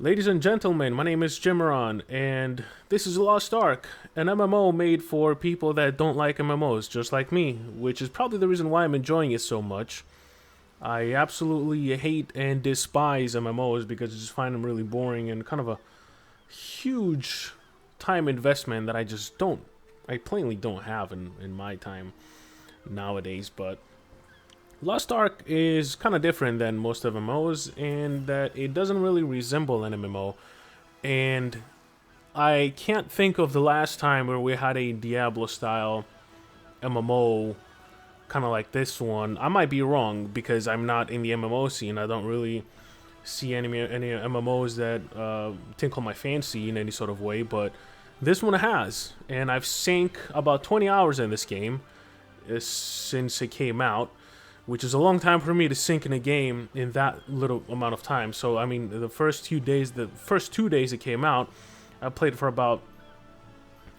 Ladies and gentlemen, my name is Jimeron, and this is Lost Ark, an MMO made for people that don't like MMOs, just like me, which is probably the reason why I'm enjoying it so much. I absolutely hate and despise MMOs because I just find them really boring and kind of a huge time investment that I plainly don't have in my time nowadays, but Lost Ark is kind of different than most of MMOs in that it doesn't really resemble an MMO, and I can't think of the last time where we had a Diablo-style MMO kind of like this one. I might be wrong because I'm not in the MMO scene. I don't really see any MMOs that tickle my fancy in any sort of way, but this one has, and I've sank about 20 hours in this game since it came out, which is a long time for me to sink in a game in that little amount of time. So I mean, the first 2 days it came out, I played for about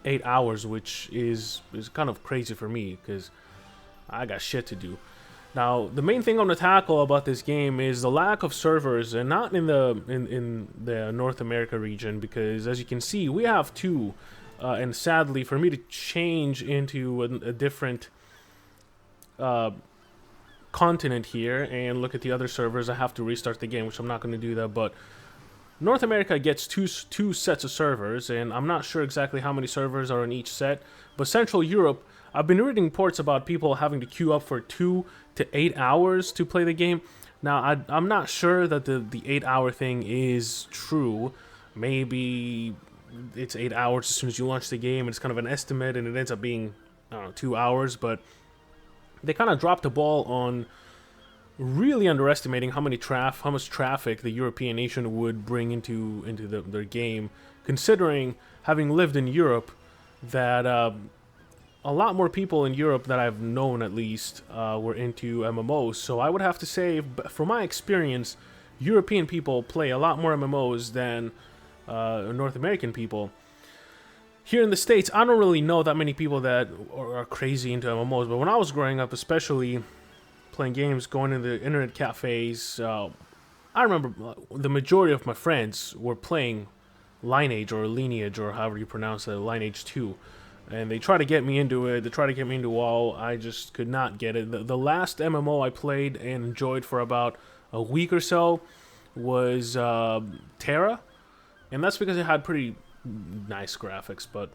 8 hours, which is kind of crazy for me because I got shit to do. Now, the main thing I'm gonna tackle about this game is the lack of servers, and not in the North America region, because as you can see, we have two, and sadly, for me to change into a different continent here and look at the other servers, I have to restart the game, which I'm not going to do that. But North America gets two sets of servers, and I'm not sure exactly how many servers are in each set. But Central Europe, I've been reading reports about people having to queue up for 2 to 8 hours to play the game. Now, I'm not sure that the 8-hour thing is true. Maybe it's 8 hours as soon as you launch the game. It's kind of an estimate, and it ends up being, I don't know, 2 hours. But they kind of dropped the ball on really underestimating how much traffic the European nation would bring into their game, considering, having lived in Europe, that a lot more people in Europe that I've known at least were into MMOs. So I would have to say, from my experience, European people play a lot more MMOs than North American people. Here in the States, I don't really know that many people that are crazy into MMOs, but when I was growing up, especially playing games, going to the internet cafes, I remember the majority of my friends were playing Lineage or Lineage, or however you pronounce it, Lineage 2. And they tried to get me into it, they tried to get me into WoW, I just could not get it. The last MMO I played and enjoyed for about a week or so was Terra, and that's because it had pretty nice graphics, but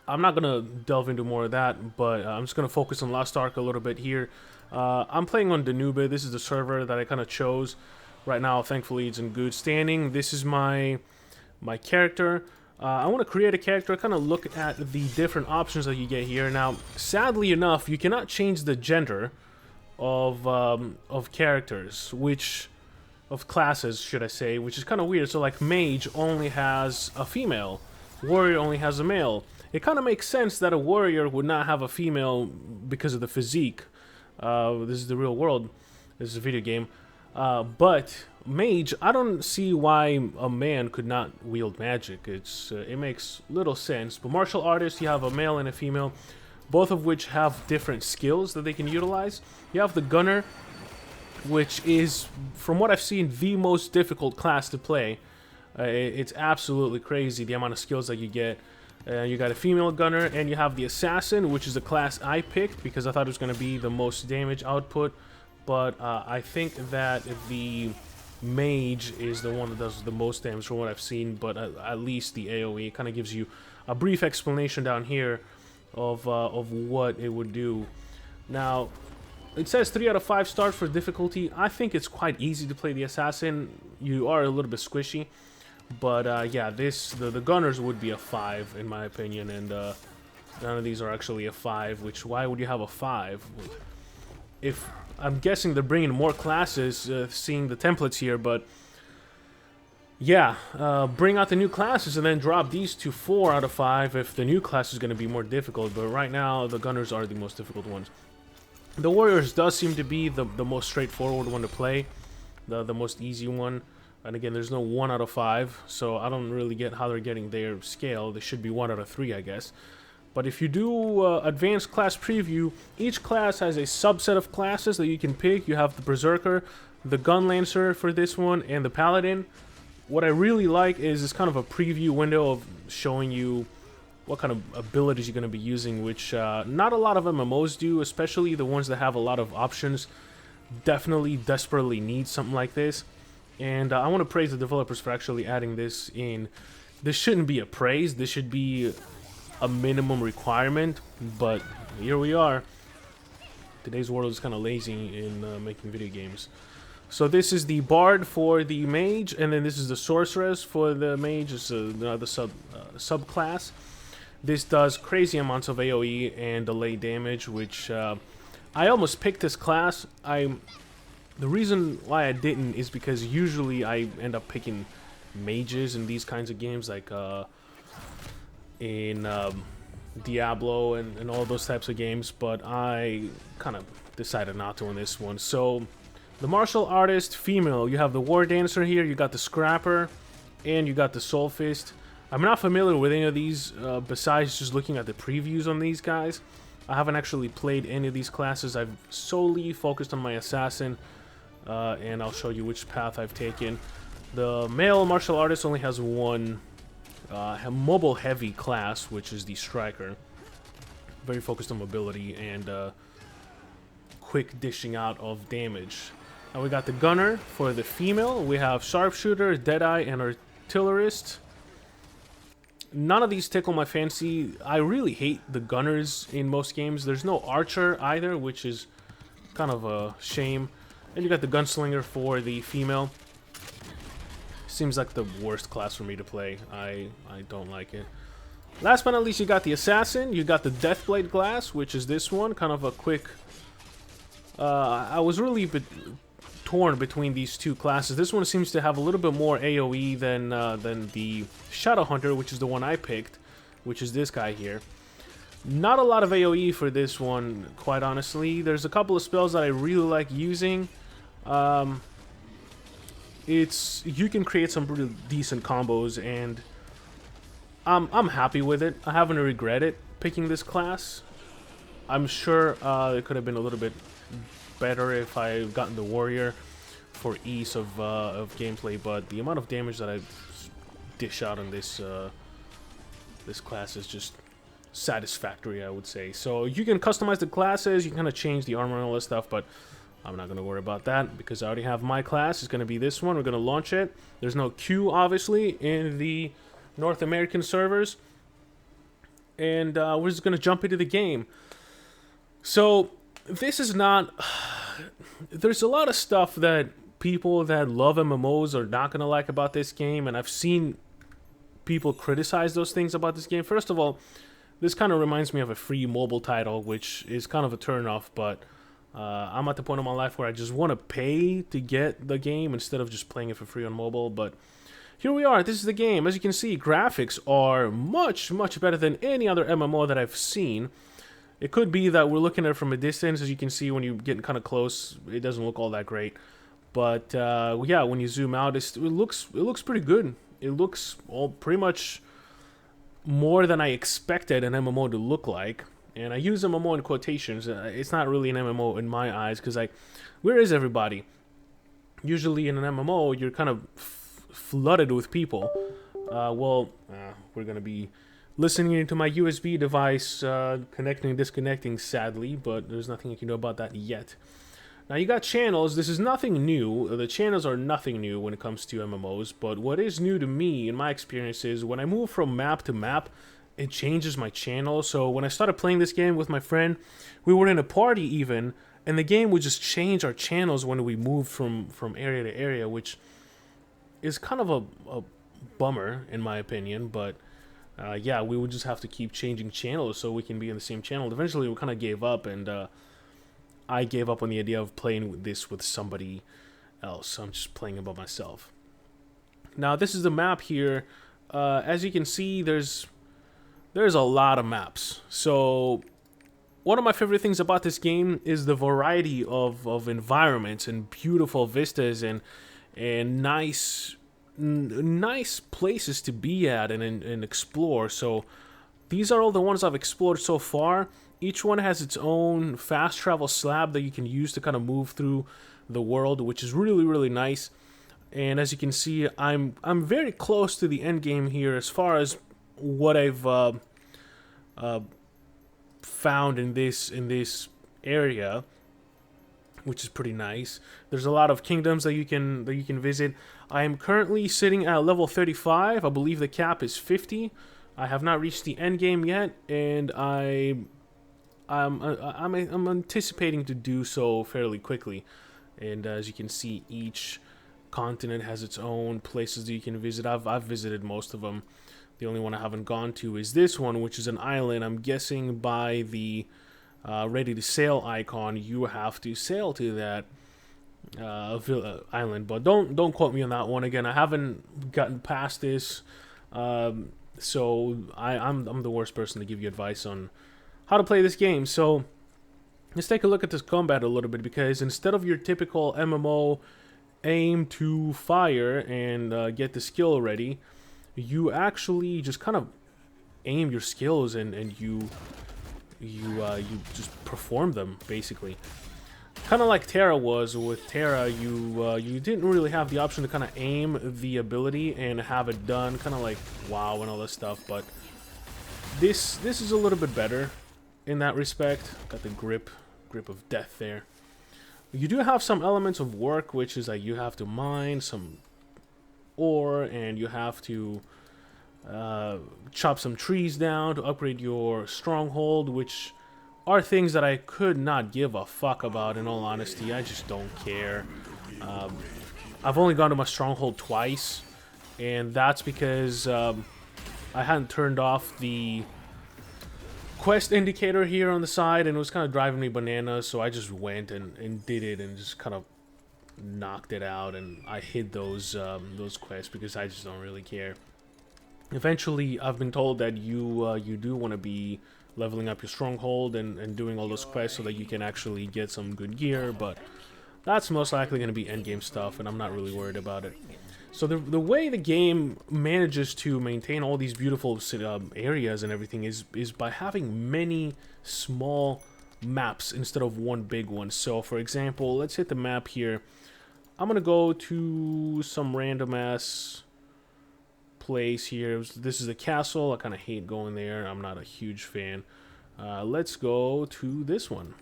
I'm not gonna delve into more of that. But I'm just gonna focus on Lost Ark a little bit here. I'm playing on Danube. This is the server that I kind of chose right now. Thankfully, it's in good standing. This is my character. I want to create a character. Kind of look at the different options that you get here. Now, sadly enough, you cannot change the gender of characters, of classes, should I say, which is kind of weird. So like mage only has a female, warrior only has a male. It kind of makes sense that a warrior would not have a female because of the physique. This is the real world. This is a video game. But mage, I don't see why a man could not wield magic. It makes little sense. But martial artist, you have a male and a female, both of which have different skills that they can utilize. You have the gunner, which is, from what I've seen, the most difficult class to play. It's absolutely crazy the amount of skills that you get. You got a female gunner, and you have the assassin, which is the class I picked because I thought it was going to be the most damage output. But I think that the mage is the one that does the most damage from what I've seen. But at least the AoE kind of gives you a brief explanation down here of what it would do. Now, it says 3 out of 5 stars for difficulty. I think it's quite easy to play the assassin. You are a little bit squishy, but yeah, the gunners would be a 5 in my opinion, and none of these are actually a 5. Which, why would you have a 5? If I'm guessing they're bringing more classes, seeing the templates here, but yeah, bring out the new classes and then drop these to 4 out of 5 if the new class is going to be more difficult. But right now, the gunners are the most difficult ones. The warriors does seem to be the most straightforward one to play, the most easy one. And again, there's no 1 out of 5, so I don't really get how they're getting their scale. They should be 1 out of 3, I guess. But if you do advanced class preview, each class has a subset of classes that you can pick. You have the Berserker, the Gun Lancer for this one, and the Paladin. what I really like is this kind of a preview window of showing you what kind of abilities you're going to be using, which not a lot of MMOs do, especially the ones that have a lot of options. Definitely desperately need something like this. And I want to praise the developers for actually adding this in. This shouldn't be a praise, this should be a minimum requirement, but here we are. Today's world is kind of lazy in making video games. So this is the Bard for the Mage, and then this is the Sorceress for the Mage. It's another subclass. This does crazy amounts of AoE and delayed damage, which I almost picked this class. The reason why I didn't is because usually I end up picking mages in these kinds of games, like in Diablo and all those types of games, but I kind of decided not to on this one. So the martial artist female, you have the war dancer here, you got the scrapper, and you got the soul fist. I'm not familiar with any of these besides just looking at the previews on these guys. I haven't actually played any of these classes. I've solely focused on my assassin, and I'll show you which path I've taken. The male martial artist only has one mobile heavy class, which is the striker. Very focused on mobility and quick dishing out of damage. Now we got the gunner for the female. We have sharpshooter, deadeye, and artillerist. None of these tickle my fancy. I really hate the gunners in most games. There's no archer either, which is kind of a shame. And you got the gunslinger for the female. Seems like the worst class for me to play. I don't like it. Last but not least, you got the assassin. You got the Deathblade class, which is this one. Kind of a quick... I was really torn between these two classes. This one seems to have a little bit more AoE than the Shadowhunter, which is the one I picked, which is this guy here. Not a lot of AoE for this one, quite honestly. There's a couple of spells that I really like using. You can create some pretty decent combos, and I'm happy with it. I haven't regretted picking this class. I'm sure it could have been a little bit better if I gotten the warrior for ease of gameplay, but the amount of damage that I dish out on this this class is just satisfactory, I would say. So you can customize the classes, you can kind of change the armor and all that stuff, but I'm not going to worry about that because I already have my class. It's going to be this one. We're going to launch it. There's no queue, obviously, in the North American servers, and we're just going to jump into the game. So this is not... There's a lot of stuff that people that love MMOs are not going to like about this game, and I've seen people criticize those things about this game. First of all, this kind of reminds me of a free mobile title, which is kind of a turnoff, but I'm at the point in my life where I just want to pay to get the game instead of just playing it for free on mobile. But here we are. This is the game. As you can see, graphics are much, much better than any other MMO that I've seen. It could be that we're looking at it from a distance. As you can see, when you get kind of close, it doesn't look all that great. But yeah, when you zoom out, it looks pretty good. It looks pretty much more than I expected an MMO to look like. And I use MMO in quotations. It's not really an MMO in my eyes, because where is everybody? Usually in an MMO, you're kind of flooded with people. We're going to be listening into my USB device, connecting and disconnecting, sadly, but there's nothing you can do about that yet. Now, you got channels. This is nothing new. The channels are nothing new when it comes to MMOs, but what is new to me, in my experience, is when I move from map to map, it changes my channel. So when I started playing this game with my friend, we were in a party even, and the game would just change our channels when we moved from area to area, which is kind of a bummer, in my opinion, but... yeah, we would just have to keep changing channels so we can be in the same channel. Eventually, we kind of gave up, and I gave up on the idea of playing this with somebody else. I'm just playing it by myself. Now, this is the map here. As you can see, there's a lot of maps. So, one of my favorite things about this game is the variety of environments and beautiful vistas and nice places to be at and explore. So these are all the ones I've explored so far. Each one has its own fast travel slab that you can use to kind of move through the world, which is really, really nice. And as you can see, I'm very close to the end game here as far as what I've found in this area, which is pretty nice. There's a lot of kingdoms that you can visit. I am currently sitting at level 35. I believe the cap is 50. I have not reached the end game yet, and I'm anticipating to do so fairly quickly. And as you can see, each continent has its own places that you can visit. I've visited most of them. The only one I haven't gone to is this one, which is an island. I'm guessing by the ready to sail icon, you have to sail to that island. But don't quote me on that one. Again, I haven't gotten past this, so I'm the worst person to give you advice on how to play this game. So let's take a look at this combat a little bit, because instead of your typical MMO aim to fire and get the skill ready, you actually just kind of aim your skills and you just perform them, basically. Kind of like Terra was. With Terra, you didn't really have the option to kind of aim the ability and have it done, kind of like WoW and all this stuff. But this is a little bit better in that respect. Got the grip of death there. You do have some elements of work, which is like you have to mine some ore and you have to chop some trees down to upgrade your stronghold, which are things that I could not give a fuck about, in all honesty. I just don't care. I've only gone to my stronghold twice, and that's because I hadn't turned off the quest indicator here on the side, and it was kind of driving me bananas, so I just went and did it and just kind of knocked it out, and I hid those quests because I just don't really care. Eventually, I've been told that you do want to be leveling up your stronghold and doing all those quests so that you can actually get some good gear, but that's most likely going to be endgame stuff, and I'm not really worried about it. So the way the game manages to maintain all these beautiful areas and everything is by having many small maps instead of one big one. So for example, let's hit the map here. I'm going to go to some random ass place here. This is a castle. I kind of hate going there. I'm not a huge fan. Let's go to this one.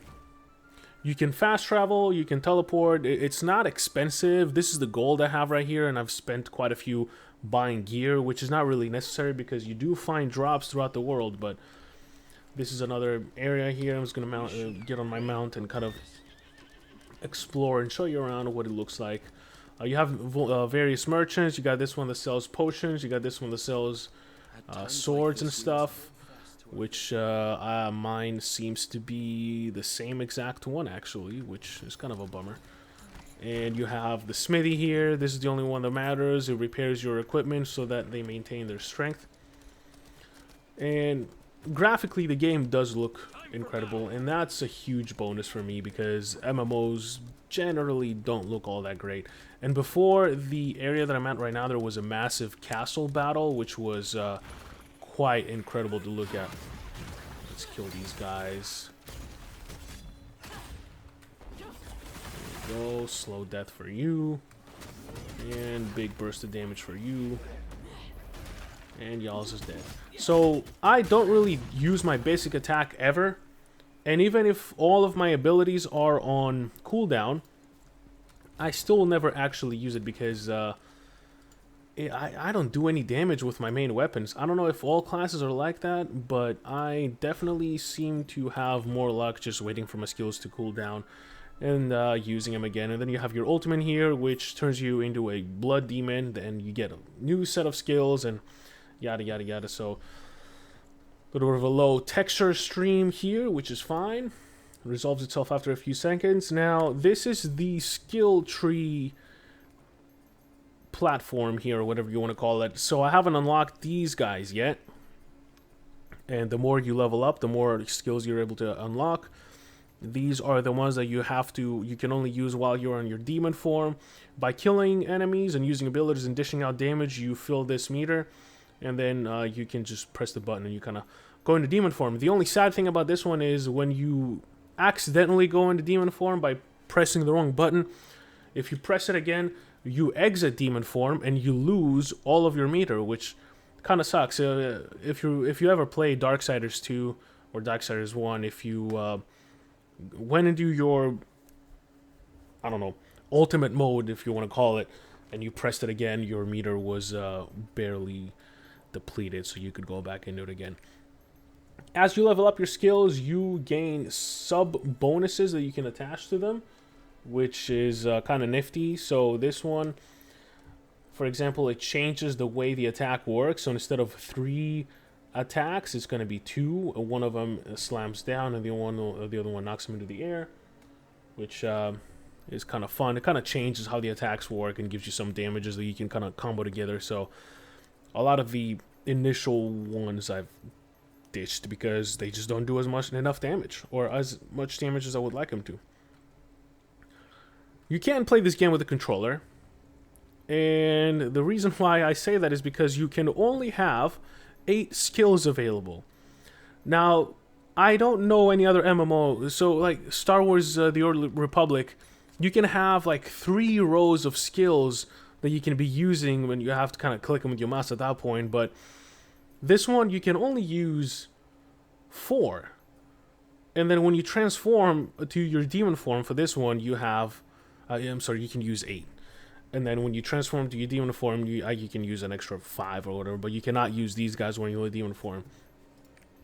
You can fast travel, you can teleport. It's not expensive. This is the gold I have right here, and I've spent quite a few buying gear, which is not really necessary because you do find drops throughout the world. But this is another area here. I'm just gonna get on my mount and kind of explore and show you around what it looks like. You have various merchants. You got this one that sells potions. You got this one that sells swords and stuff, which mine seems to be the same exact one, actually, which is kind of a bummer. And you have the smithy here. This is the only one that matters. It repairs your equipment so that they maintain their strength. And graphically, the game does look incredible, and that's a huge bonus for me because MMOs generally don't look all that great. And before the area that I'm at right now, there was a massive castle battle, which was quite incredible to look at. Let's kill these guys. There we go. Slow death for you. And big burst of damage for you. And y'all's is dead. So I don't really use my basic attack ever. And even if all of my abilities are on cooldown, I still never actually use it because I don't do any damage with my main weapons. I don't know if all classes are like that, but I definitely seem to have more luck just waiting for my skills to cool down and using them again. And then you have your ultimate here, which turns you into a blood demon. Then you get a new set of skills and yada yada yada. So a little bit of a low texture stream here, which is fine. It resolves itself after a few seconds. Now, this is the skill tree platform here, or whatever you want to call it. So I haven't unlocked these guys yet. And the more you level up, the more skills you're able to unlock. These are the ones that you can only use while you're on your demon form. By killing enemies and using abilities and dishing out damage, you fill this meter. And then you can just press the button and you kind of go into demon form. The only sad thing about this one is when you accidentally go into demon form by pressing the wrong button, if you press it again, you exit demon form and you lose all of your meter, which kind of sucks. If you ever play Darksiders 2 or Darksiders 1, if you went into your, I don't know, ultimate mode, if you want to call it, and you pressed it again, your meter was barely depleted, so you could go back into it again. As you level up your skills, you gain sub bonuses that you can attach to them, which is kind of nifty. So this one, for example, it changes the way the attack works. So instead of 3 attacks, it's going to be 2. One of them slams down, and the other one knocks him into the air, which is kind of fun. It kind of changes how the attacks work and gives you some damages that you can kind of combo together. So a lot of the initial ones I've ditched because they just don't do enough damage, or as much damage as I would like them to. You can play this game with a controller, and the reason why I say that is because you can only have 8 skills available. Now, I don't know any other MMO, so like Star Wars The Old Republic, you can have like 3 rows of skills that you can be using when you have to kind of click them with your mouse at that point, but this one you can only use 4. And then when you transform to your demon form for this one, you have you can use 8. And then when you transform to your demon form, you can use an extra 5 or whatever, but you cannot use these guys when you're in demon form.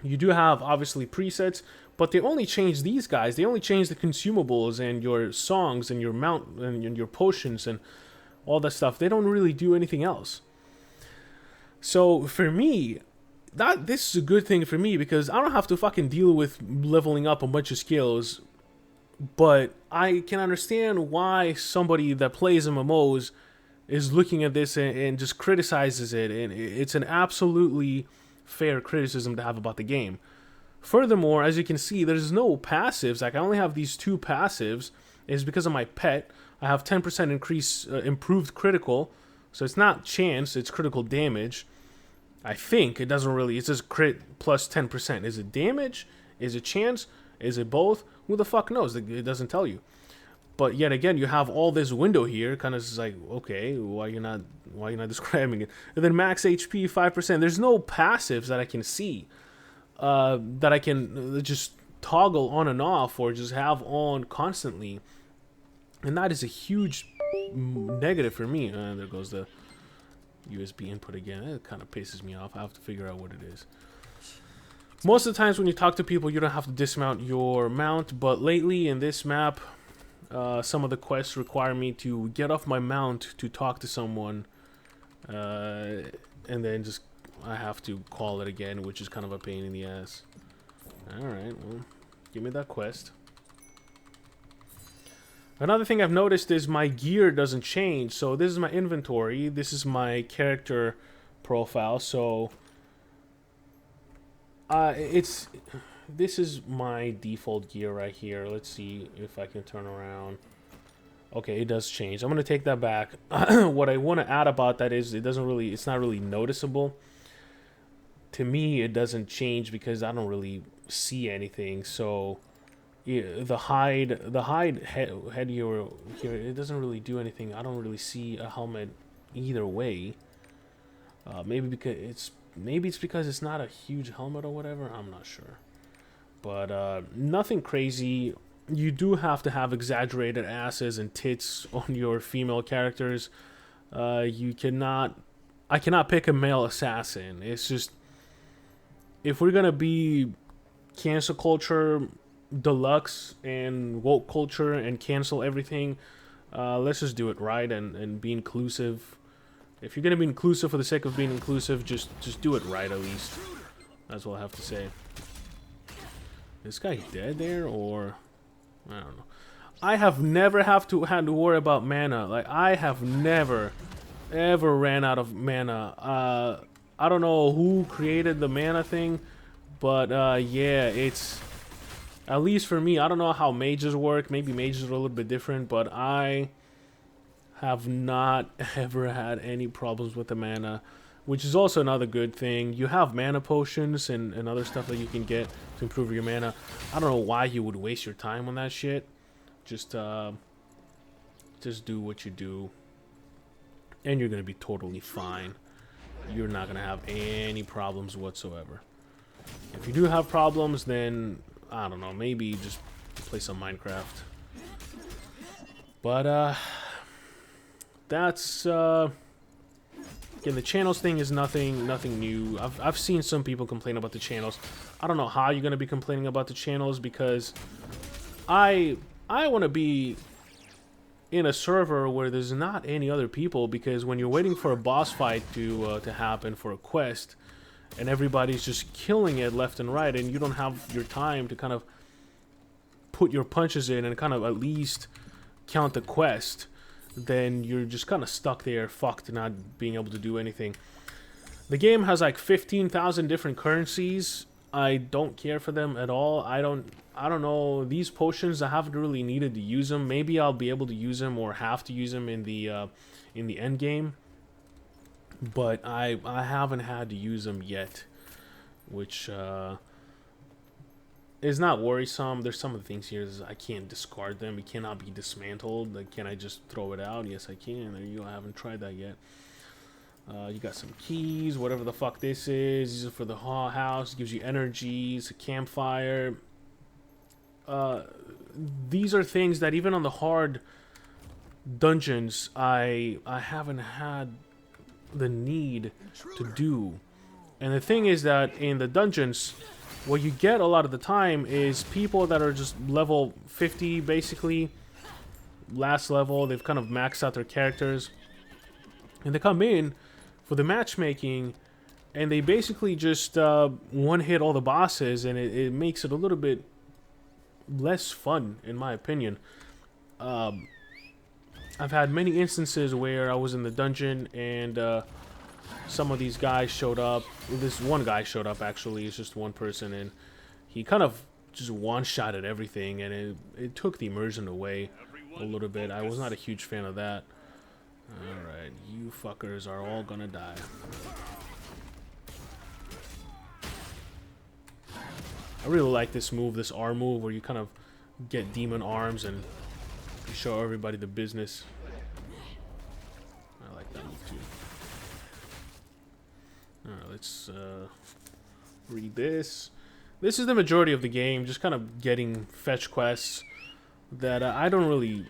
You do have, obviously, presets, but they only change these guys. They only change the consumables and your songs and your mount and your potions and all that stuff. They don't really do anything else. So for me, this is a good thing for me because I don't have to fucking deal with leveling up a bunch of skills. But I can understand why somebody that plays MMOs is looking at this and just criticizes it. And it's an absolutely fair criticism to have about the game. Furthermore, as you can see, there's no passives. Like, I only have these 2 passives. It's because of my pet. I have 10% improved critical. So it's not chance, it's critical damage. I think it doesn't really, it says crit plus 10%. Is it damage? Is it chance? Is it both? Who the fuck knows? It doesn't tell you. But yet again, you have all this window here, kind of like, okay, why you not describing it? And then max HP 5%. There's no passives that I can see that I can just toggle on and off or just have on constantly, and that is a huge negative for me. There goes the USB input again. It kind of pisses me off. I have to figure out what it is. Most of the times when you talk to people, you don't have to dismount your mount, but lately in this map, some of the quests require me to get off my mount to talk to someone, and then just I have to call it again, which is kind of a pain in the ass. Alright, well, give me that quest. Another thing I've noticed is my gear doesn't change. So this is my inventory, this is my character profile, so this is my default gear right here. Let's see if I can turn around. Okay, it does change. I'm gonna take that back. What I want to add about that is it's not really noticeable. To me, it doesn't change because I don't really see anything. So yeah, the hide head here, it doesn't really do anything. I don't really see a helmet either way. Maybe it's because it's not a huge helmet or whatever. I'm not sure. But nothing crazy. You do have to have exaggerated asses and tits on your female characters. I cannot pick a male assassin. It's just, if we're gonna be cancel culture deluxe and woke culture and cancel everything, let's just do it right and be inclusive. If you're gonna be inclusive for the sake of being inclusive, just do it right at least. That's all I have to say. This guy dead there, or I don't know. I have never had to worry about mana. Like, I have never ever ran out of mana. I don't know who created the mana thing, but yeah, it's, at least for me, I don't know how mages work. Maybe mages are a little bit different, but I have not ever had any problems with the mana, which is also another good thing. You have mana potions and other stuff that you can get to improve your mana. I don't know why you would waste your time on that shit. Just do what you do. and you're going to be totally fine. You're not going to have any problems whatsoever. If you do have problems, then I don't know, maybe just play some Minecraft. But that's again, the channels thing is nothing new. I've seen some people complain about the channels. I don't know how you're going to be complaining about the channels, because I want to be in a server where there's not any other people, because when you're waiting for a boss fight to happen for a quest, and everybody's just killing it left and right, and you don't have your time to kind of put your punches in and kind of at least count the quest, then you're just kind of stuck there, fucked, not being able to do anything. The game has like 15,000 different currencies. I don't care for them at all. I don't know, these potions, I haven't really needed to use them. Maybe I'll be able to use them or have to use them in the end game, but I haven't had to use them yet, which is not worrisome. There's some of the things here is I can't discard them. It cannot be dismantled. Like, can I just throw it out? Yes, I can. There you go. I haven't tried that yet. You got some keys, whatever the fuck this is. These are for the house. It gives you energy. It's a campfire. These are things that even on the hard dungeons, I haven't had the need to do. And the thing is that in the dungeons, what you get a lot of the time is people that are just level 50, basically. Last level, they've kind of maxed out their characters. And they come in for the matchmaking, and they basically just one-hit all the bosses, and it makes it a little bit less fun, in my opinion. I've had many instances where I was in the dungeon, and some of these guys showed up. This one guy showed up, actually. It's just one person, and he kind of just one-shotted everything, and it took the immersion away a little bit. I was not a huge fan of that. Alright, you fuckers are all gonna die. I really like this move, this R move, where you kind of get demon arms and you show everybody the business. I like that move too. Alright, let's read this. This is the majority of the game, just kind of getting fetch quests that I don't really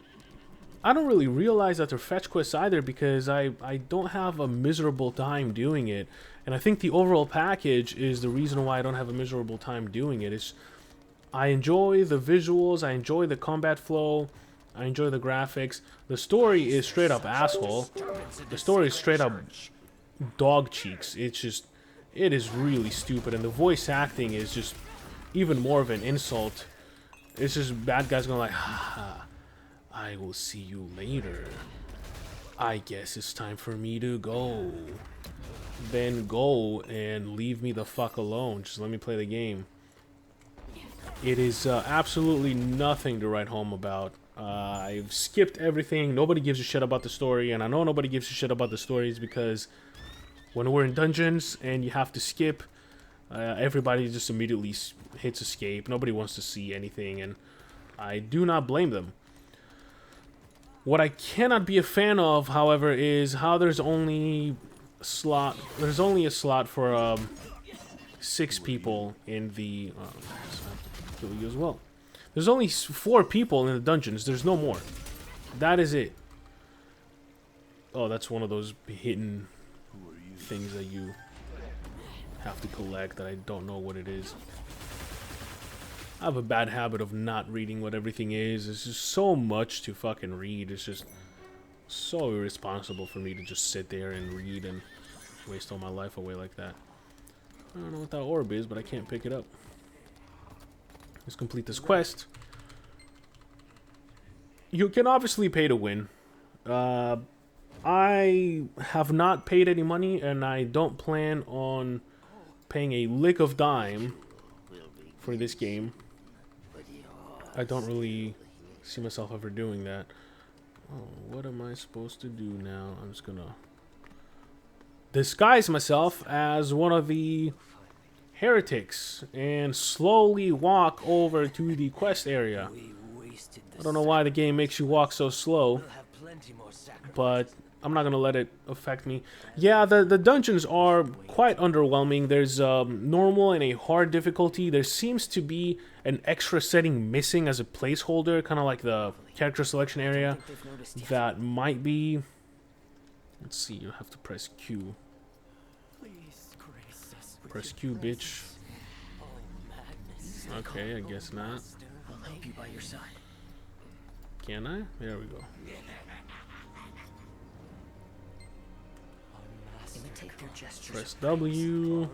realize that they're fetch quests either, because I don't have a miserable time doing it. And I think the overall package is the reason why I don't have a miserable time doing it. It's, I enjoy the visuals, I enjoy the combat flow, I enjoy the graphics. The story is straight up asshole. The story is straight up dog cheeks. It's just, it is really stupid, and the voice acting is just even more of an insult. It's just bad guys going like, ha, I will see you later. I guess it's time for me to go. Then go and leave me the fuck alone. Just let me play the game. It is absolutely nothing to write home about. I've skipped everything. Nobody gives a shit about the story, and I know nobody gives a shit about the stories because when we're in dungeons and you have to skip, everybody just immediately hits escape. Nobody wants to see anything, and I do not blame them. What I cannot be a fan of, however, is how there's only a slot for 6 people in the kill you as well. There's only 4 people in the dungeons. There's no more. That is it. Oh, that's one of those hidden things that you have to collect that I don't know what it is. I have a bad habit of not reading what everything is. It's just so much to fucking read. It's just so irresponsible for me to just sit there and read and waste all my life away like that. I don't know what that orb is, but I can't pick it up. Let's complete this quest. You can obviously pay to win. I have not paid any money, and I don't plan on paying a lick of dime for this game. I don't really see myself ever doing that. Oh, what am I supposed to do now? I'm just gonna disguise myself as one of the heretics and slowly walk over to the quest area. I don't know why the game makes you walk so slow. but I'm not gonna let it affect me. Yeah, the dungeons are quite underwhelming. There's normal and a hard difficulty. There seems to be an extra setting missing as a placeholder, kind of like the character selection area. That might be... Let's see, you have to press Q. Press Q, bitch. Okay, I guess not. Can I? There we go. Press W.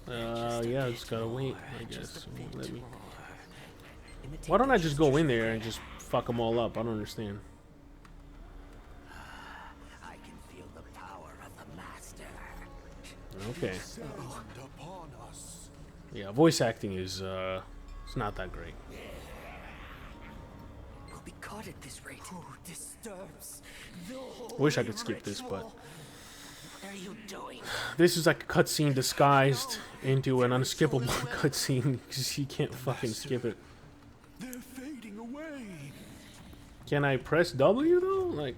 Yeah, I just gotta wait, I guess. Let me... Why don't I just go in there and just fuck them all up? I don't understand. Okay. Yeah, voice acting is it's not that great. We'll be caught at this rate. Who disturbs the Wish I could skip this, but what are you doing? this is like a cutscene disguised into an unskippable cutscene because you can't fucking skip it. They're fading away. Can I press W though? Like,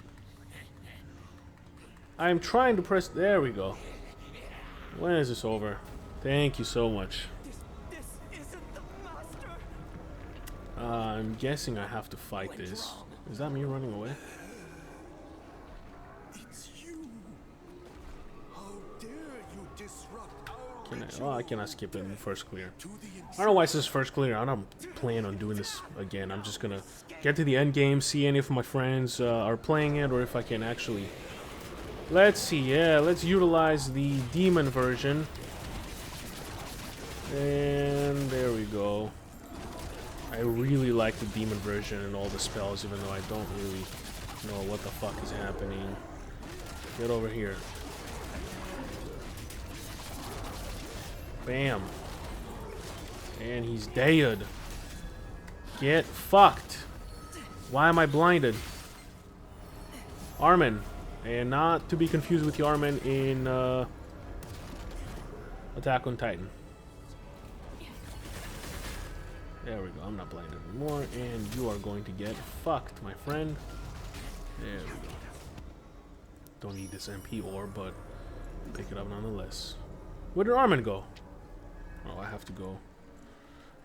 I'm trying to press. There we go. When is this over? Thank you so much. This isn't the master. I'm guessing I have to fight this. Is that me running away? It's you. How dare you disrupt our Can I? ritual? Oh, I cannot skip it in the first clear. To the I don't know why this is first clear. I don't plan on doing this again. I'm just gonna get to the end game, see any of my friends are playing it, or if I can actually. Let's see. Yeah, let's utilize the demon version. And there we go. I really like the demon version and all the spells, even though I don't really know what the fuck is happening. Get over here. Bam. And he's dead. Get fucked. Why am I blinded? Armin. And not to be confused with the Armin in Attack on Titan. There we go. I'm not blinded anymore. And you are going to get fucked, my friend. There we go. Don't need this MP ore, but pick it up nonetheless. Where did Armin go? Oh, I have to go.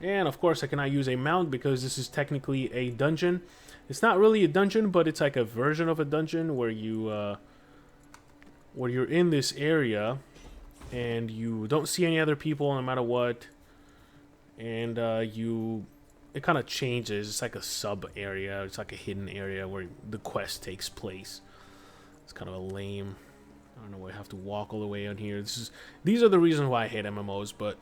And of course I cannot use a mount because this is technically a dungeon. It's not really a dungeon, but it's like a version of a dungeon where you where you're in this area and you don't see any other people no matter what. And it kind of changes. It's like a sub area. It's like a hidden area where the quest takes place. It's kind of a lame. I don't know why I have to walk all the way out here. These are the reasons why I hate MMOs, but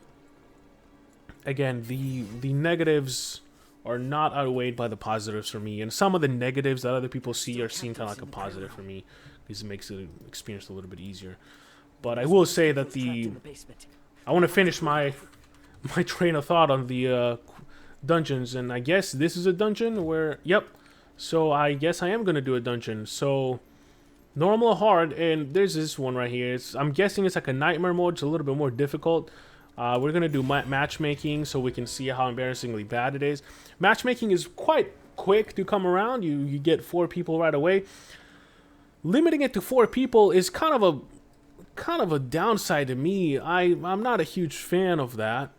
again, the negatives are not outweighed by the positives for me, and some of the negatives that other people see are seen kind of like a positive for me because it makes the experience a little bit easier. But I will say that I want to finish my train of thought on the dungeons, and I guess this is a dungeon where, yep. So I guess I am gonna do a dungeon. So normal, hard, and there's this one right here. I'm guessing it's like a nightmare mode. It's a little bit more difficult. We're gonna do matchmaking so we can see how embarrassingly bad it is. Matchmaking is quite quick to come around. You get 4 people right away. Limiting it to 4 people is kind of a downside to me. I'm not a huge fan of that.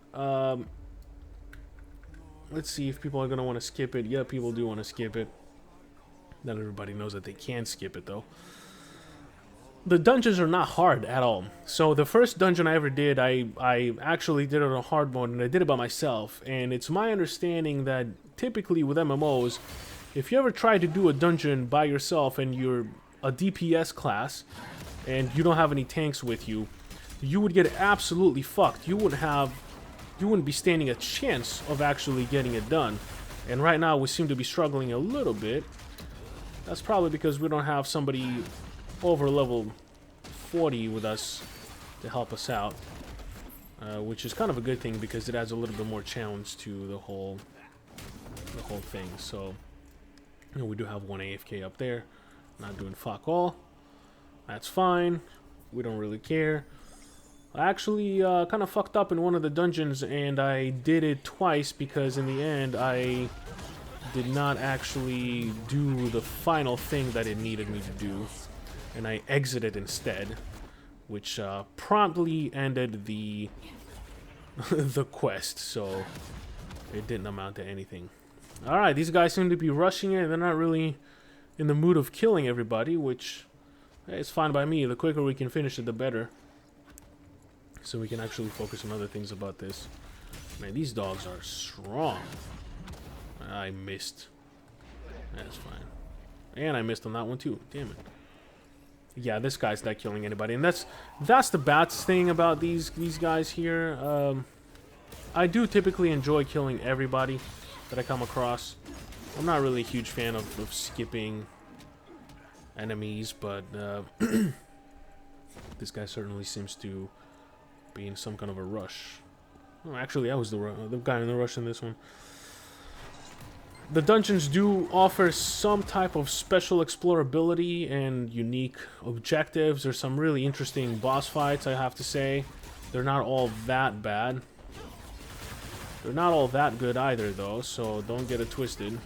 Let's see if people are gonna want to skip it. Yeah, people do want to skip it. Not everybody knows that they can skip it though. The dungeons are not hard at all. So the first dungeon I ever did, I actually did it on hard mode, and I did it by myself. And it's my understanding that typically with MMOs, if you ever try to do a dungeon by yourself and you're a DPS class and you don't have any tanks with you, you would get absolutely fucked. You wouldn't be standing a chance of actually getting it done. And right now we seem to be struggling a little bit. That's probably because we don't have somebody over level 40 with us to help us out, which is kind of a good thing because it adds a little bit more challenge to the whole thing. So, you know, we do have one AFK up there, not doing fuck all. That's fine. We don't really care. I actually kind of fucked up in one of the dungeons, and I did it twice because in the end I did not actually do the final thing that it needed me to do, and I exited instead, which promptly ended the the quest, so it didn't amount to anything. Alright, these guys seem to be rushing it. They're not really in the mood of killing everybody, which is fine by me. The quicker we can finish it, the better. So we can actually focus on other things about this. Man, these dogs are strong. I missed. That's fine. And I missed on that one too. Damn it. Yeah, this guy's not killing anybody. And that's the bad thing about these guys here. I do typically enjoy killing everybody that I come across. I'm not really a huge fan of skipping enemies, but this guy certainly seems to be in some kind of a rush. Oh, actually, I was the guy in the rush in this one. The dungeons do offer some type of special explorability and unique objectives. There's some really interesting boss fights, I have to say. They're not all that bad. They're not all that good either, though, so don't get it twisted.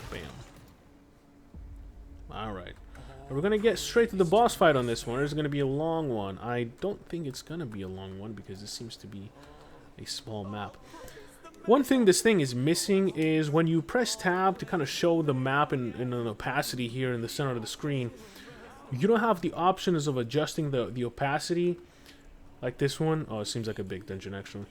Bam. Alright. We're going to get straight to the boss fight on this one. It's going to be a long one. I don't think it's going to be a long one because this seems to be a small map. One thing this thing is missing is when you press tab to kind of show the map in an opacity here in the center of the screen, you don't have the options of adjusting the opacity like this one. Oh, it seems like a big dungeon actually.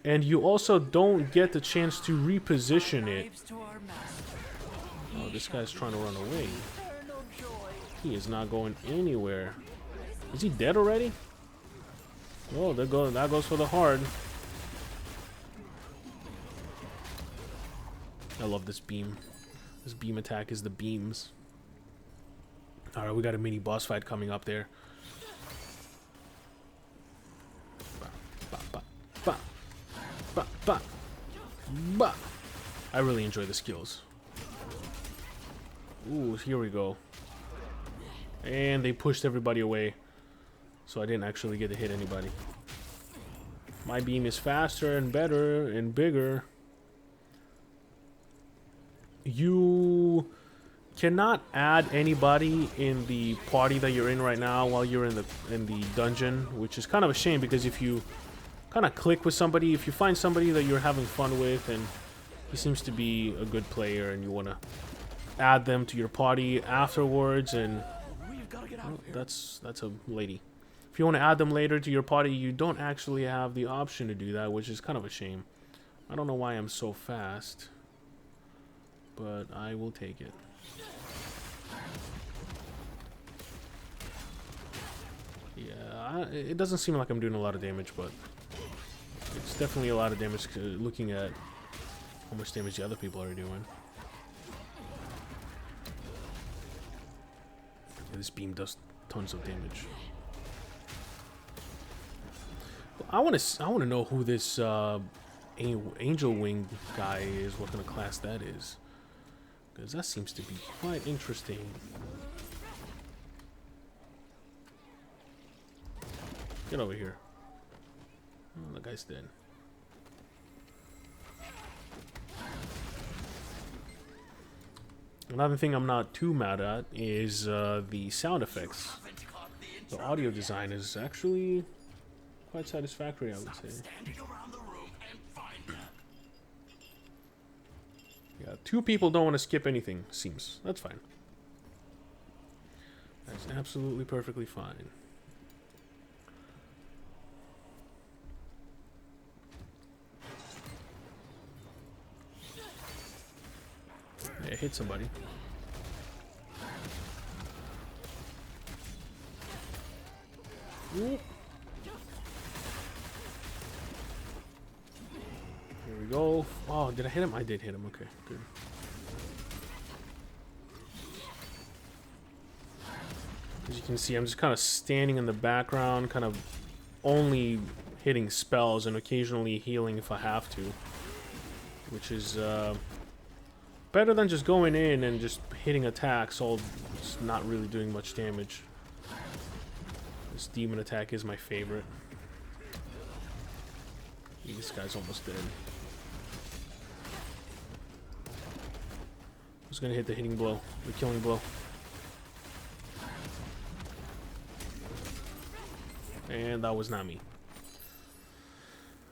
And you also don't get the chance to reposition it. Oh, this guy's trying to run away. He is not going anywhere. Is he dead already? Oh, that goes for the hard. I love this beam. This beam attack is the beams. Alright, we got a mini boss fight coming up there. I really enjoy the skills. Ooh, here we go. And they pushed everybody away, so I didn't actually get to hit anybody. My beam is faster and better and bigger. You cannot add anybody in the party that you're in right now while you're in the dungeon, which is kind of a shame because if you kind of click with somebody, if you find somebody that you're having fun with and he seems to be a good player and you want to add them to your party afterwards, and oh, that's a lady. If you want to add them later to your party, you don't actually have the option to do that, which is kind of a shame. I don't know why I'm so fast, but I will take it. Yeah, it doesn't seem like I'm doing a lot of damage, but it's definitely a lot of damage looking at how much damage the other people are doing. Yeah, this beam does tons of damage. I want to know who this Angel Wing guy is, what kind of class that is. Because that seems to be quite interesting. Get over here. Oh, the guy's dead. Another thing I'm not too mad at is the sound effects. The audio design is actually quite satisfactory, I would say. Yeah, 2 people don't want to skip anything, seems. That's fine. That's absolutely perfectly fine. Yeah, hit somebody. Ooh. Here we go. Oh, did I hit him? I did hit him. Okay, good. As you can see, I'm just kind of standing in the background, kind of only hitting spells and occasionally healing if I have to. Which is better than just going in and just hitting attacks, all just not really doing much damage. This demon attack is my favorite. This guy's almost dead. Who's gonna hit the hitting blow, the killing blow? And that was not me.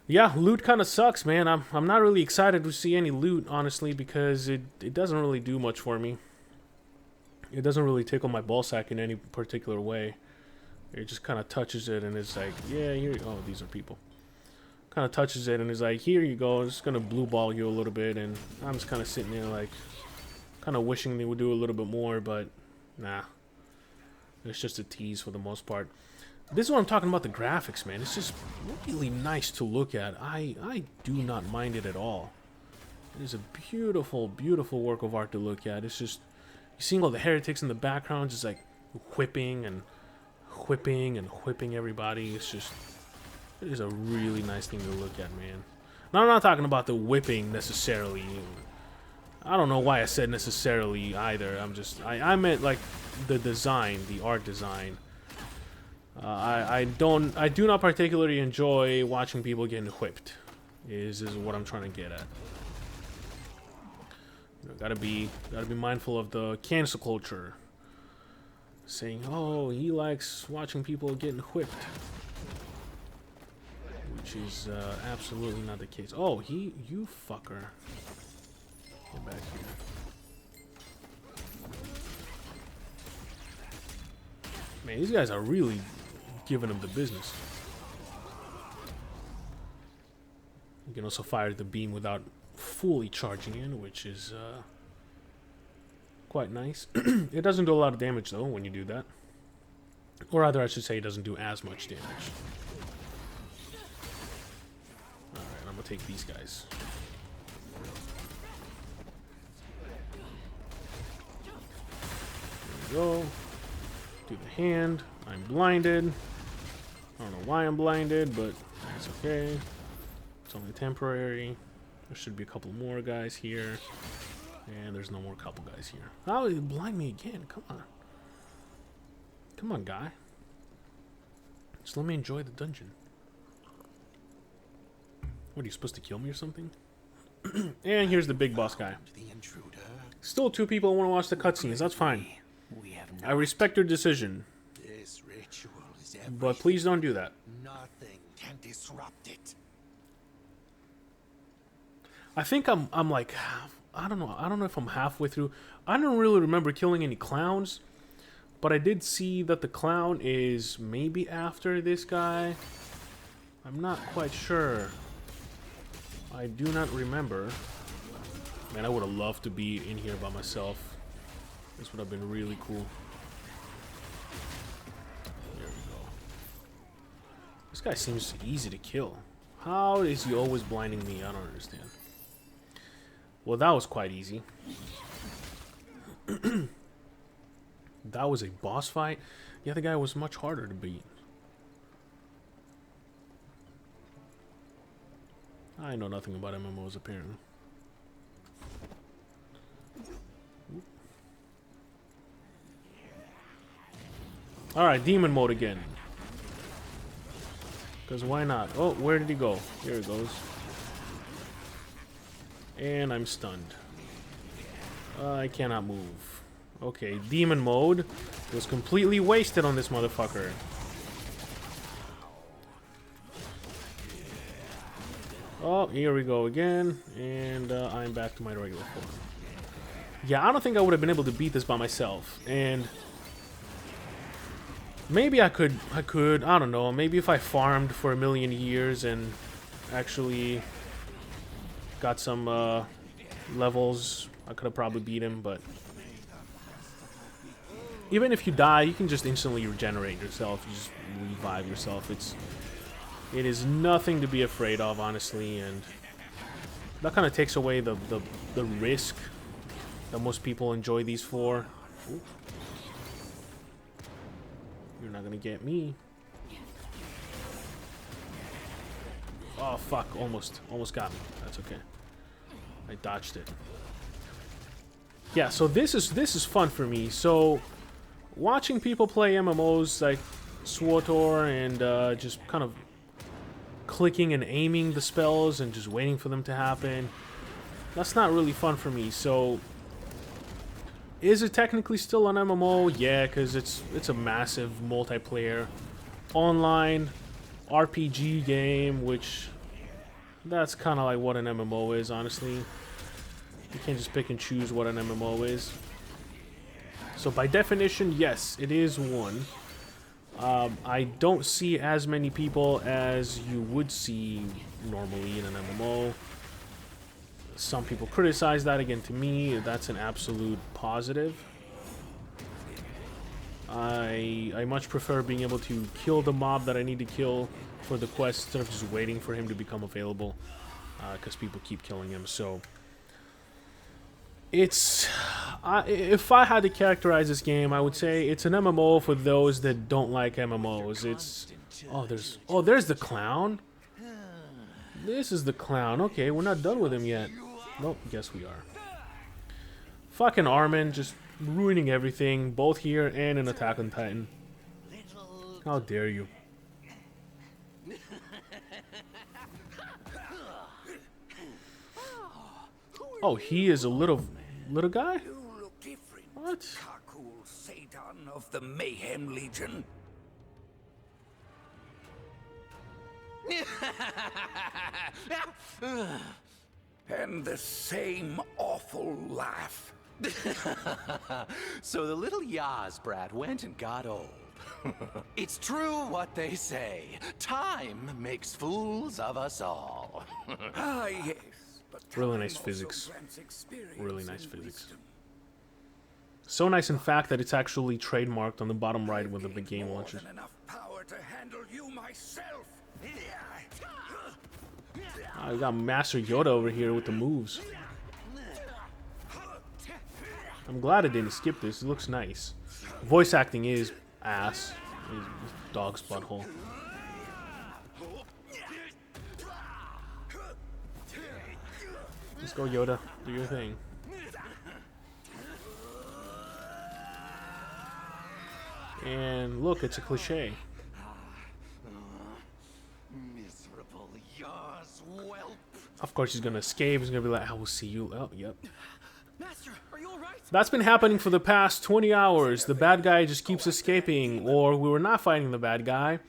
Yeah, loot kind of sucks, man. I'm not really excited to see any loot, honestly, because it doesn't really do much for me. It doesn't really tickle my ballsack in any particular way. It just kind of touches it and it's like, yeah, here. Oh, these are people. Kind of touches it and is like, here you go. It's gonna blue ball you a little bit, and I'm just kind of sitting there like, kind of wishing they would do a little bit more, but nah. It's just a tease for the most part. This is what I'm talking about, the graphics, man. It's just really nice to look at. I do not mind it at all. It is a beautiful, beautiful work of art to look at. It's just, you seeing all the heretics in the background just like whipping and whipping and whipping everybody. It's just, it is a really nice thing to look at, man. Now, I'm not talking about the whipping necessarily. I don't know why I said necessarily either. I meant like the design, the art design. I do not particularly enjoy watching people getting whipped. Is what I'm trying to get at. You know, gotta be mindful of the cancel culture. Saying, oh, he likes watching people getting whipped, which is absolutely not the case. Oh, you fucker. Get back here. Man, these guys are really giving him the business. You can also fire the beam without fully charging in, which is quite nice. It doesn't do a lot of damage though when you do that. Or rather, I should say it doesn't do as much damage. Alright, I'm gonna take these guys. There we go. Do the hand. I'm blinded. I don't know why I'm blinded, but that's okay. It's only temporary. There should be a couple more guys here. And there's no more couple guys here. Oh, you blind me again. Come on. Come on, guy. Just let me enjoy the dungeon. What, are you supposed to kill me or something? And here's the big boss guy. Still 2 people want to watch the cutscenes. That's fine. I respect your decision. This ritual is But please don't do that. Nothing can disrupt it. I think I'm like, I don't know if I'm halfway through. I don't really remember killing any clowns, but I did see that the clown is maybe after this guy. I'm not quite sure. I do not remember. Man, I would have loved to be in here by myself. This would have been really cool. There we go. This guy seems easy to kill. How is he always blinding me? I don't understand. Well, that was quite easy. That was a boss fight. The other guy was much harder to beat. I know nothing about MMOs, apparently. Alright, demon mode again. Because why not? Oh, where did he go? Here he goes. And I'm stunned. I cannot move. Okay, demon mode was completely wasted on this motherfucker. Oh, here we go again. And I'm back to my regular form. Yeah, I don't think I would have been able to beat this by myself. And maybe I could, I don't know, maybe if I farmed for 1,000,000 years and actually got some levels, I could have probably beat him, but even if you die, you can just instantly regenerate yourself, you just revive yourself. It is nothing to be afraid of, honestly, and that kind of takes away the risk that most people enjoy these for. Ooh. You're not gonna get me. Oh fuck, almost got me. That's okay. I dodged it. Yeah, so this is fun for me. So watching people play MMOs like SWTOR and just kind of clicking and aiming the spells and just waiting for them to happen, that's not really fun for me. So Is it technically still an MMO? Yeah, because it's a massive multiplayer online RPG game, which that's kind of like what an MMO is, honestly. You can't just pick and choose what an MMO is. So by definition, yes, it is one. I don't see as many people as you would see normally in an MMO. Some people criticize that. Again, to me, that's an absolute positive. I much prefer being able to kill the mob that I need to kill for the quest instead of just waiting for him to become available, because people keep killing him. So it's if I had to characterize this game, I would say it's an MMO for those that don't like MMOs. It's there's the clown. This is the clown. Okay, we're not done with him yet. Nope, guess we are. Fucking Armin just ruining everything, both here and in Attack on Titan. How dare you? Oh, he is a little guy? You look different. What? Kakul Satan of the Mayhem Legion. And the same awful laugh. So the little Yaz brat went and got old. It's true what they say. Time makes fools of us all. Ah, yes. But Really time nice also physics. grants experience Really nice and physics. wisdom. So nice, in fact, that it's actually trademarked on the bottom right when the big game More launches. than enough power to handle you myself. Oh, we got Master Yoda over here with the moves. I'm glad I didn't skip this. It looks nice. Voice acting is ass. It's dog's butthole. Let's go, Yoda. Do your thing. And look, it's a cliche. Miserable Yaz whelp. Of course, he's gonna escape. He's gonna be like, "I will see you." Oh, yep. Master, are you alright? That's been happening for the past 20 hours. The bad guy just keeps escaping. Or we were not fighting the bad guy.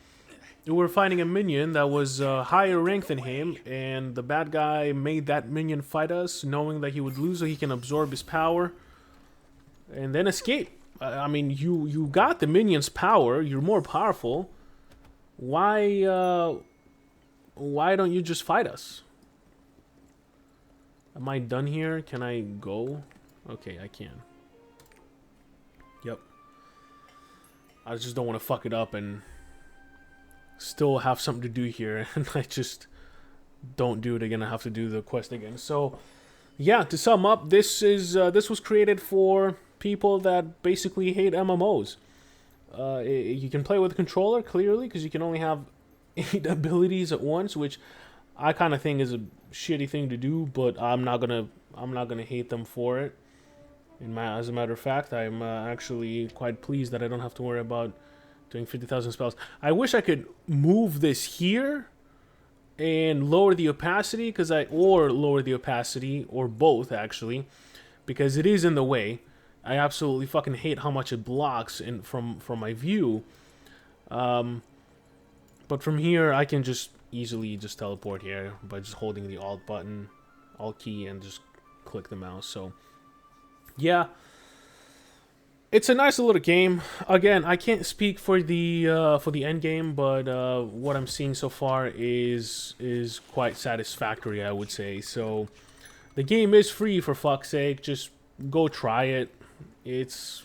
We were fighting a minion that was higher rank than him. And the bad guy made that minion fight us, knowing that he would lose so he can absorb his power. And then escape. I mean, you got the minion's power. You're more powerful. Why don't you just fight us? Am I done here? Can I go? Okay, I can. Yep. I just don't want to fuck it up and still have something to do here, and I just don't do it again. I have to do the quest again. So, yeah, to sum up, this was created for people that basically hate MMOs. You can play with a controller, clearly, because you can only have 8 abilities at once, which I kind of think is a shitty thing to do, but I'm not gonna hate them for it. As a matter of fact, I'm actually quite pleased that I don't have to worry about doing 50,000 spells. I wish I could move this here and lower the opacity, or lower the opacity, or both actually, because it is in the way. I absolutely fucking hate how much it blocks from my view. But from here, I can just easily just teleport here by just holding the Alt button, Alt key, and just click the mouse. So, yeah, it's a nice little game. Again, I can't speak for the end game, but what I'm seeing so far is quite satisfactory, I would say. So, the game is free, for fuck's sake. Just go try it. It's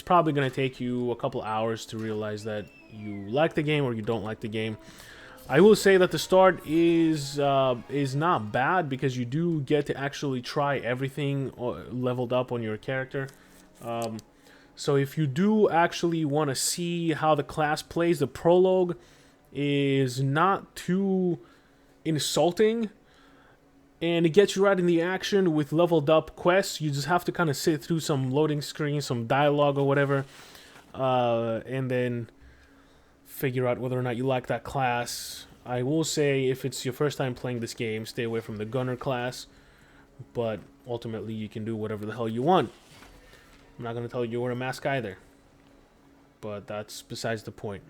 probably gonna take you a couple hours to realize that you like the game or you don't like the game. I will say that the start is not bad, because you do get to actually try everything leveled up on your character. So if you do actually want to see how the class plays, the prologue is not too insulting, and it gets you right in the action with leveled up quests. You just have to kind of sit through some loading screens, some dialogue or whatever, and then figure out whether or not you like that class. I will say, if it's your first time playing this game, stay away from the gunner class, but ultimately you can do whatever the hell you want. I'm not gonna tell you wear a mask either. But that's besides the point.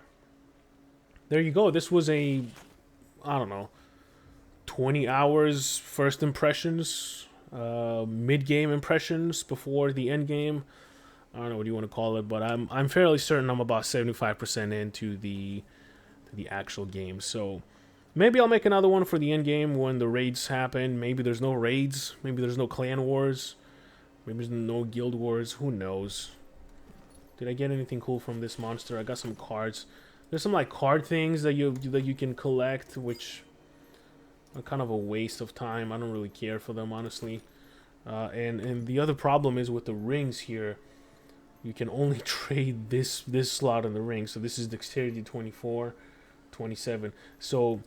There you go. This was a, I don't know, 20 hours first impressions, mid-game impressions before the end game. I don't know what you want to call it, but I'm fairly certain I'm about 75% into the actual game. So maybe I'll make another one for the end game when the raids happen. Maybe there's no raids. Maybe there's no clan wars. Maybe there's no guild wars. Who knows? Did I get anything cool from this monster? I got some cards. There's some like card things that you can collect, which are kind of a waste of time. I don't really care for them, honestly. And the other problem is with the rings here. You can only trade this slot in the ring. So this is Dexterity 24, 27. So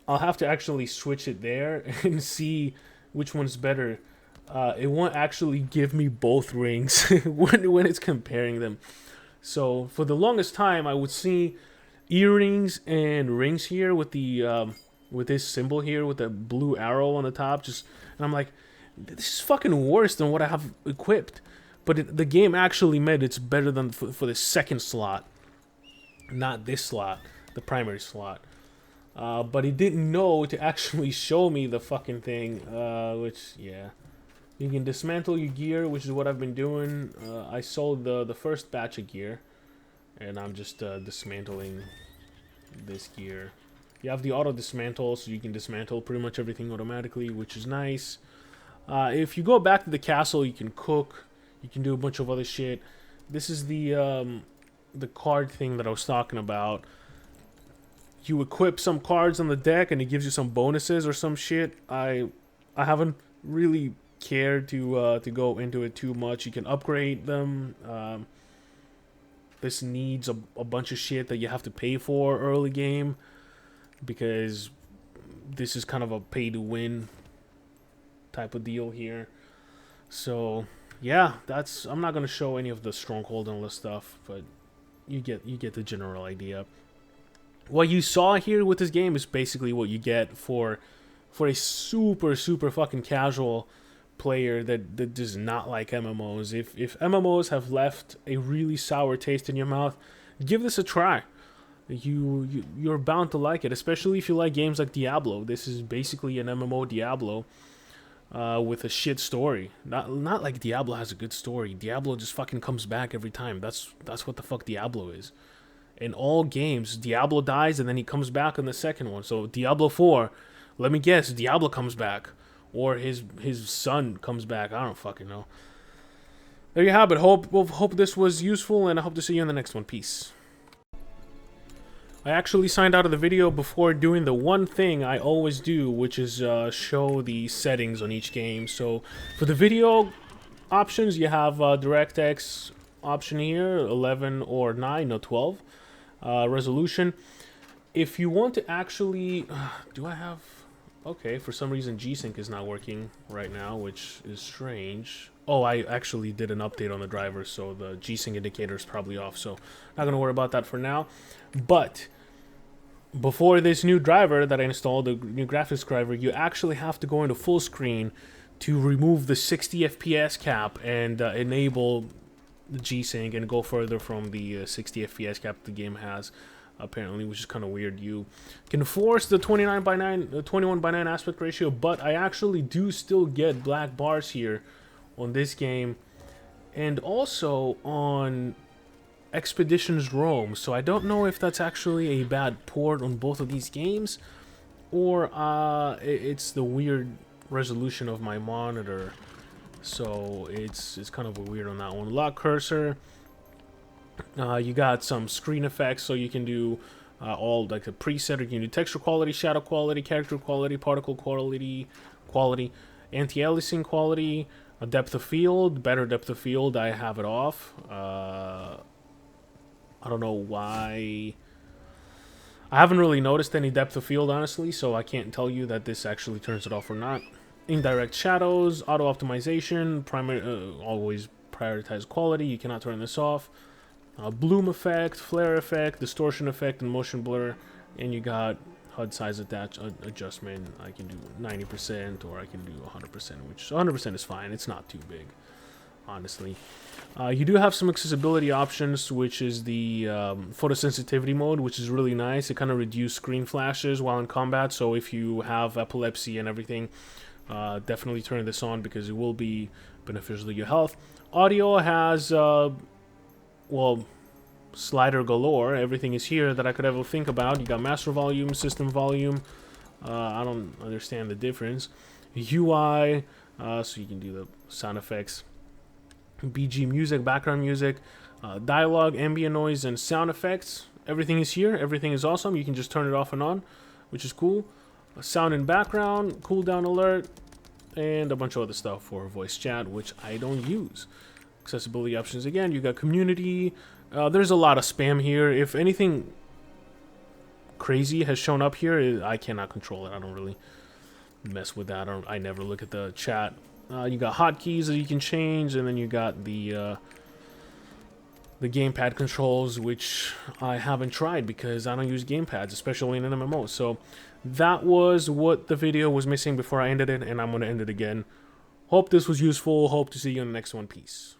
I'll have to actually switch it there and see which one's better. It won't actually give me both rings when it's comparing them. So for the longest time, I would see earrings and rings here with the with this symbol here with the blue arrow on the top. And I'm like, this is fucking worse than what I have equipped. But the game actually meant it's better than for the second slot, not this slot, the primary slot. But it didn't know to actually show me the fucking thing, which, yeah. You can dismantle your gear, which is what I've been doing. I sold the first batch of gear, and I'm just dismantling this gear. You have the auto dismantle, so you can dismantle pretty much everything automatically, which is nice. If you go back to the castle, you can cook. You can do a bunch of other shit. This is the card thing that I was talking about. You equip some cards on the deck, and it gives you some bonuses or some shit. I haven't really cared to go into it too much. You can upgrade them. This needs a bunch of shit that you have to pay for early game, because this is kind of a pay to win type of deal here. So yeah, I'm not gonna show any of the stronghold and all this stuff, but you get the general idea. What you saw here with this game is basically what you get for a super fucking casual player that does not like MMOs. If MMOs have left a really sour taste in your mouth, give this a try. You're bound to like it, especially if you like games like Diablo. This is basically an MMO Diablo with a shit story. Not like Diablo has a good story. Diablo just fucking comes back every time. That's what the fuck Diablo is. In all games, Diablo dies and then he comes back in the second one. So Diablo 4, let me guess, Diablo comes back. Or his son comes back. I don't fucking know. There you have it. Hope this was useful, and I hope to see you in the next one. Peace. I actually signed out of the video before doing the one thing I always do, which is show the settings on each game. So for the video options, you have DirectX option here, 11 or 9, no 12 resolution. If you want to actually, do I have? Okay, for some reason G-Sync is not working right now, which is strange. Oh, I actually did an update on the driver, so the G-Sync indicator is probably off, so not going to worry about that for now. But before this new driver that I installed, the new graphics driver, you actually have to go into full screen to remove the 60 FPS cap and enable the G-Sync and go further from the 60 FPS cap the game has. Apparently, which is kind of weird. You can force the 21:9 aspect ratio, but I actually do still get black bars here on this game, and also on Expeditions Rome. So I don't know if that's actually a bad port on both of these games, or it's the weird resolution of my monitor. So it's kind of weird on that one. Lock cursor. You got some screen effects, so you can do all like the preset. You can do texture quality, shadow quality, character quality, particle quality, anti-aliasing quality, a depth of field, better depth of field. I have it off. I don't know why. I haven't really noticed any depth of field, honestly, so I can't tell you that this actually turns it off or not. Indirect shadows, auto optimization, always prioritize quality. You cannot turn this off. Bloom effect, flare effect, distortion effect, and motion blur. And you got HUD size adjustment. I can do 90% or I can do 100%, which 100% is fine. It's not too big. honestly. You do have some accessibility options, which is the photosensitivity mode, which is really nice. It kind of reduces screen flashes while in combat, so if you have epilepsy and everything, definitely turn this on because it will be beneficial to your health. Audio has, well, slider galore. Everything is here that I could ever think about. You got master volume, system volume. I don't understand the difference. UI, so you can do the sound effects. BG music, background music, dialogue, ambient noise, and sound effects. Everything is here. Everything is awesome. You can just turn it off and on, which is cool. Sound and background, cooldown alert, and a bunch of other stuff for voice chat, which I don't use. Accessibility options again. You got community. There's a lot of spam here. If anything crazy has shown up here, I cannot control it. I don't really mess with that. I never look at the chat. You got hotkeys that you can change, and then you got the gamepad controls, which I haven't tried because I don't use gamepads, especially in an MMO. So that was what the video was missing before I ended it, and I'm going to end it again. Hope this was useful. Hope to see you in the next one. Peace.